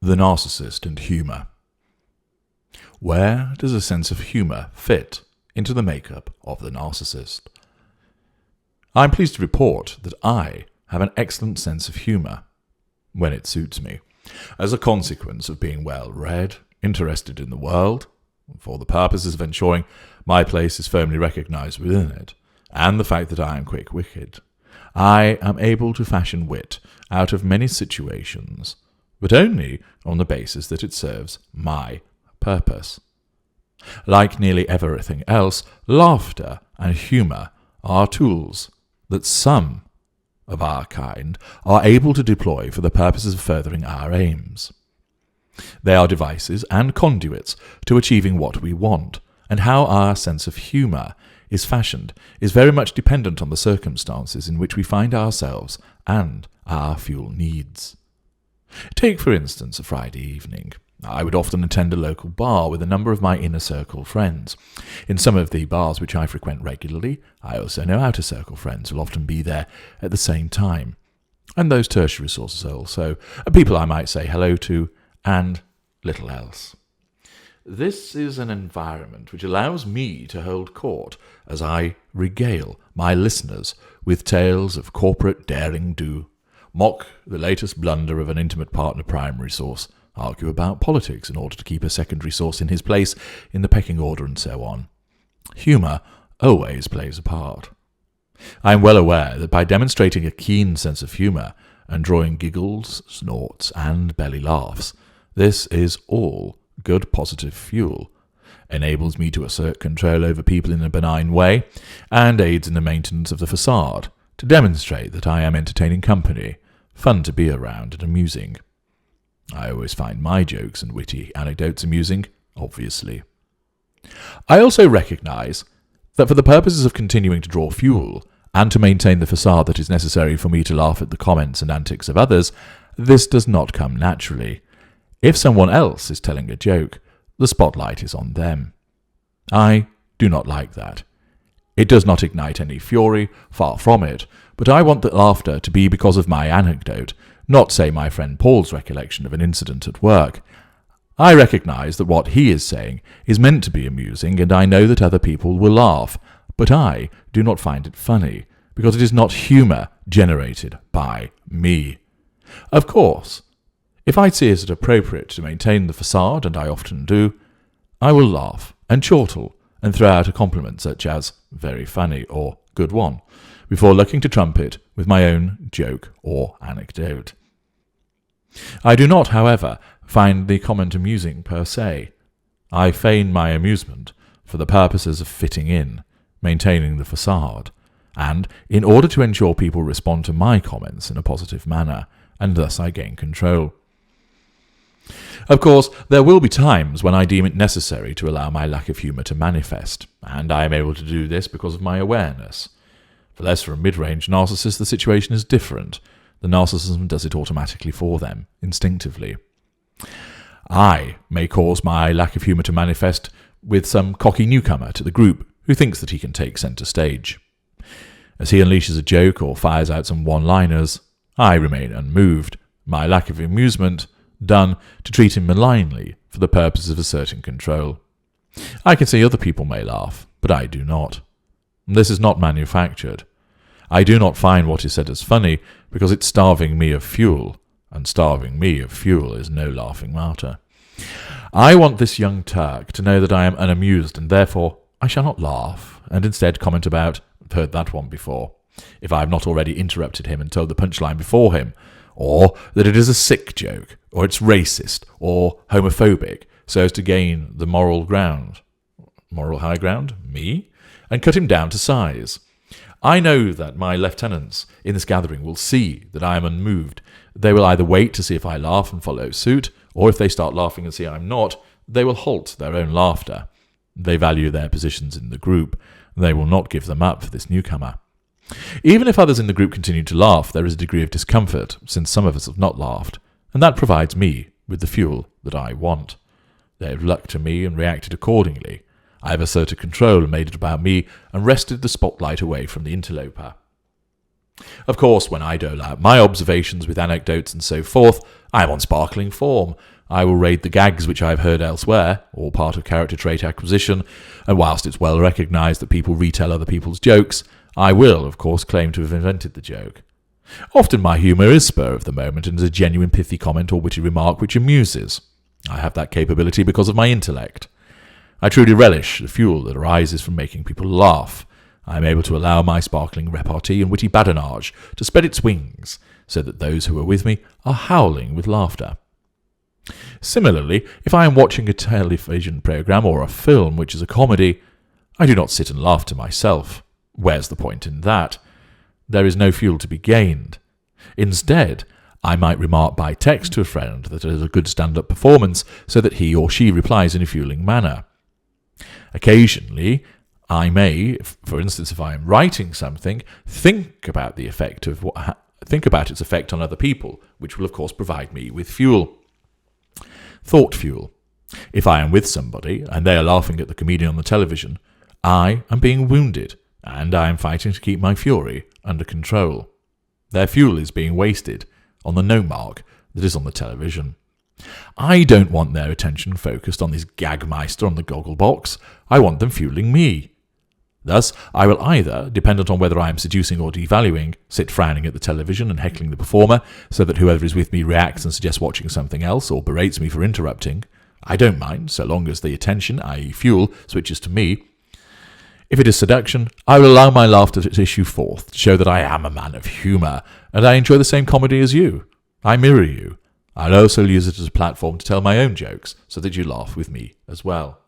The Narcissist and Humour. Where does a sense of humour fit into the makeup of the narcissist? I am pleased to report that I have an excellent sense of humour, when it suits me, as a consequence of being well-read, interested in the world, for the purposes of ensuring my place is firmly recognised within it, and the fact that I am quick-witted. I am able to fashion wit out of many situations, but only on the basis that it serves my purpose. Like nearly everything else, laughter and humour are tools that some of our kind are able to deploy for the purposes of furthering our aims. They are devices and conduits to achieving what we want, and how our sense of humour is fashioned is very much dependent on the circumstances in which we find ourselves and our fuel needs. Take, for instance, a Friday evening. I would often attend a local bar with a number of my inner circle friends. In some of the bars which I frequent regularly, I also know outer circle friends will often be there at the same time. And those tertiary sources also, people I might say hello to, and little else. This is an environment which allows me to hold court as I regale my listeners with tales of corporate daring-do, mock the latest blunder of an intimate partner primary source, argue about politics in order to keep a secondary source in his place in the pecking order, and so on. Humour always plays a part. I am well aware that by demonstrating a keen sense of humour and drawing giggles, snorts, and belly laughs, this is all good positive fuel, enables me to assert control over people in a benign way, and aids in the maintenance of the facade, to demonstrate that I am entertaining company, fun to be around and amusing. I always find my jokes and witty anecdotes amusing, obviously. I also recognise that for the purposes of continuing to draw fuel, and to maintain the facade that is necessary for me to laugh at the comments and antics of others, this does not come naturally. If someone else is telling a joke, the spotlight is on them. I do not like that. It does not ignite any fury, far from it, but I want the laughter to be because of my anecdote, not, say, my friend Paul's recollection of an incident at work. I recognise that what he is saying is meant to be amusing, and I know that other people will laugh, but I do not find it funny, because it is not humour generated by me. Of course, if I see it appropriate to maintain the facade, and I often do, I will laugh and chortle and throw out a compliment such as very funny or good one, before looking to trump it with my own joke or anecdote. I do not, however, find the comment amusing per se. I feign my amusement for the purposes of fitting in, maintaining the facade, and in order to ensure people respond to my comments in a positive manner, and thus I gain control. Of course, there will be times when I deem it necessary to allow my lack of humour to manifest, and I am able to do this because of my awareness. For less for a mid-range narcissist, the situation is different. The narcissism does it automatically for them, instinctively. I may cause my lack of humour to manifest with some cocky newcomer to the group who thinks that he can take centre stage. As he unleashes a joke or fires out some one-liners, I remain unmoved, my lack of amusement done to treat him malignly for the purpose of asserting control. I can see other people may laugh, but I do not. This is not manufactured. I do not find what is said as funny because it's starving me of fuel, and starving me of fuel is no laughing matter. I want this young Turk to know that I am unamused, and therefore I shall not laugh, and instead comment about, "I've heard that one before," if I have not already interrupted him and told the punchline before him, or that it is a sick joke, or it's racist, or homophobic, so as to gain the moral ground. Moral high ground? Me? And cut him down to size. I know that my lieutenants in this gathering will see that I am unmoved. They will either wait to see if I laugh and follow suit, or if they start laughing and see I'm not, they will halt their own laughter. They value their positions in the group. They will not give them up for this newcomer. Even if others in the group continue to laugh, there is a degree of discomfort, since some of us have not laughed, and that provides me with the fuel that I want. They have looked to me and reacted accordingly. I have asserted control and made it about me, and wrested the spotlight away from the interloper. Of course, when I dole out my observations with anecdotes and so forth, I am on sparkling form. I will raid the gags which I have heard elsewhere, all part of character trait acquisition, and whilst it's well recognised that people retell other people's jokes, I will, of course, claim to have invented the joke. Often my humour is spur of the moment and is a genuine pithy comment or witty remark which amuses. I have that capability because of my intellect. I truly relish the fuel that arises from making people laugh. I am able to allow my sparkling repartee and witty badinage to spread its wings, so that those who are with me are howling with laughter. Similarly, if I am watching a television programme or a film which is a comedy, I do not sit and laugh to myself. Where's the point in that? There is no fuel to be gained. Instead, I might remark by text to a friend that it is a good stand-up performance, so that he or she replies in a fueling manner. Occasionally, I may, for instance, if I am writing something, think about its effect on other people, which will of course provide me with fuel. Thought fuel. If I am with somebody and they are laughing at the comedian on the television, I am being wounded, and I am fighting to keep my fury under control. Their fuel is being wasted on the no mark that is on the television. I don't want their attention focused on this gagmeister on the goggle box. I want them fueling me. Thus, I will either, dependent on whether I am seducing or devaluing, sit frowning at the television and heckling the performer, so that whoever is with me reacts and suggests watching something else or berates me for interrupting. I don't mind, so long as the attention, i.e. fuel, switches to me. If it is seduction, I will allow my laughter to issue forth, to show that I am a man of humour, and I enjoy the same comedy as you. I mirror you. I'll also use it as a platform to tell my own jokes, so that you laugh with me as well.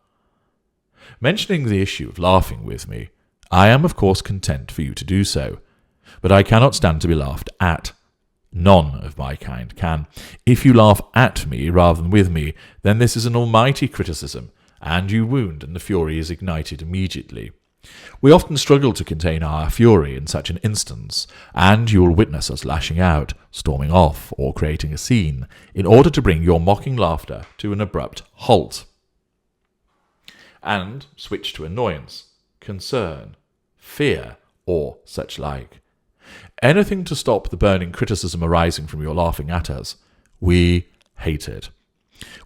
Mentioning the issue of laughing with me, I am of course content for you to do so, but I cannot stand to be laughed at. None of my kind can. If you laugh at me rather than with me, then this is an almighty criticism, and you wound and the fury is ignited immediately. We often struggle to contain our fury in such an instance, and you will witness us lashing out, storming off, or creating a scene, in order to bring your mocking laughter to an abrupt halt, and switch to annoyance, concern, fear, or such like. Anything to stop the burning criticism arising from your laughing at us. We hate it.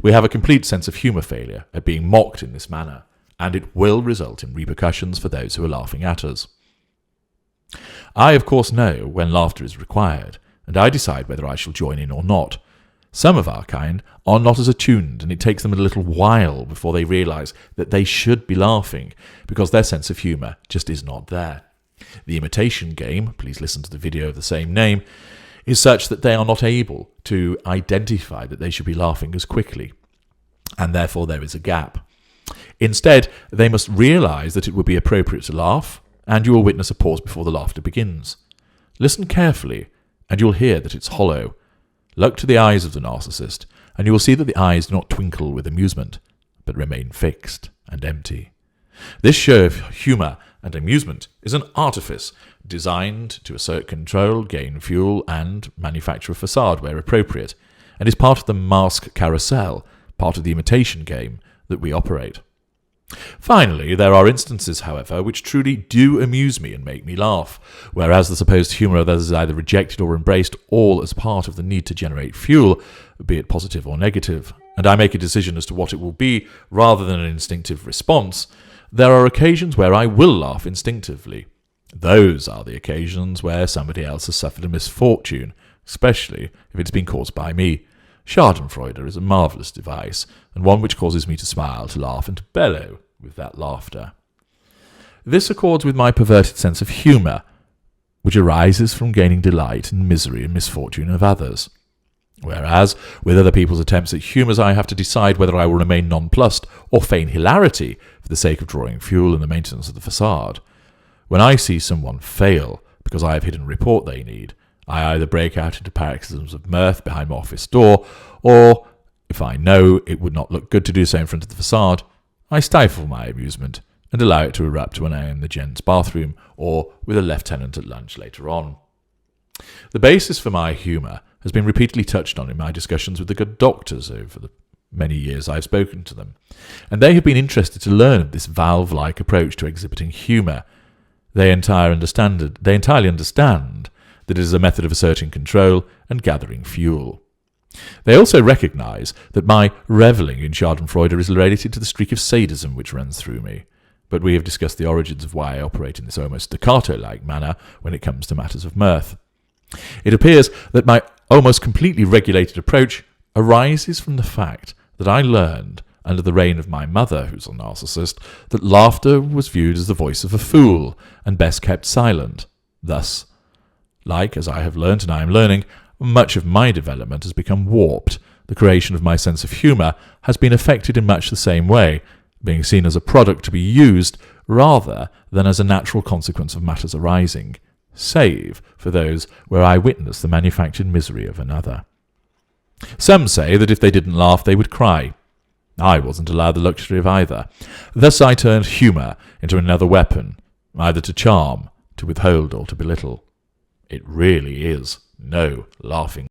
We have a complete sense of humour failure at being mocked in this manner, and it will result in repercussions for those who are laughing at us. I, of course, know when laughter is required, and I decide whether I shall join in or not. Some of our kind are not as attuned, and it takes them a little while before they realise that they should be laughing, because their sense of humour just is not there. The imitation game, please listen to the video of the same name, is such that they are not able to identify that they should be laughing as quickly, and therefore there is a gap. Instead, they must realise that it would be appropriate to laugh, and you will witness a pause before the laughter begins. Listen carefully, and you will hear that it's hollow. Look to the eyes of the narcissist, and you will see that the eyes do not twinkle with amusement, but remain fixed and empty. This show of humour and amusement is an artifice designed to assert control, gain fuel, and manufacture a facade where appropriate, and is part of the mask carousel, part of the imitation game that we operate. Finally, there are instances, however, which truly do amuse me and make me laugh, whereas the supposed humour of others is either rejected or embraced, all as part of the need to generate fuel, be it positive or negative, and I make a decision as to what it will be rather than an instinctive response. There are occasions where I will laugh instinctively. Those are the occasions where somebody else has suffered a misfortune, especially if it's been caused by me. Schadenfreude is a marvellous device, and one which causes me to smile, to laugh, and to bellow with that laughter. This accords with my perverted sense of humour, which arises from gaining delight in misery and misfortune of others. Whereas, with other people's attempts at humours, I have to decide whether I will remain nonplussed or feign hilarity for the sake of drawing fuel and the maintenance of the facade. When I see someone fail because I have hidden a report they need, I either break out into paroxysms of mirth behind my office door, or, if I know it would not look good to do so in front of the facade, I stifle my amusement and allow it to erupt when I am in the gents' bathroom or with a lieutenant at lunch later on. The basis for my humour has been repeatedly touched on in my discussions with the good doctors over the many years I have spoken to them, and they have been interested to learn of this valve-like approach to exhibiting humour. They entirely understand that it is a method of asserting control and gathering fuel. They also recognise that my revelling in schadenfreude is related to the streak of sadism which runs through me, but we have discussed the origins of why I operate in this almost staccato-like manner when it comes to matters of mirth. It appears that my almost completely regulated approach arises from the fact that I learned, under the reign of my mother, who's a narcissist, that laughter was viewed as the voice of a fool and best kept silent. Thus, like as I have learnt and I am learning, much of my development has become warped. The creation of my sense of humour has been affected in much the same way, being seen as a product to be used rather than as a natural consequence of matters arising, save for those where I witness the manufactured misery of another. Some say that if they didn't laugh, they would cry. I wasn't allowed the luxury of either. Thus I turned humour into another weapon, either to charm, to withhold, or to belittle. It really is no laughing.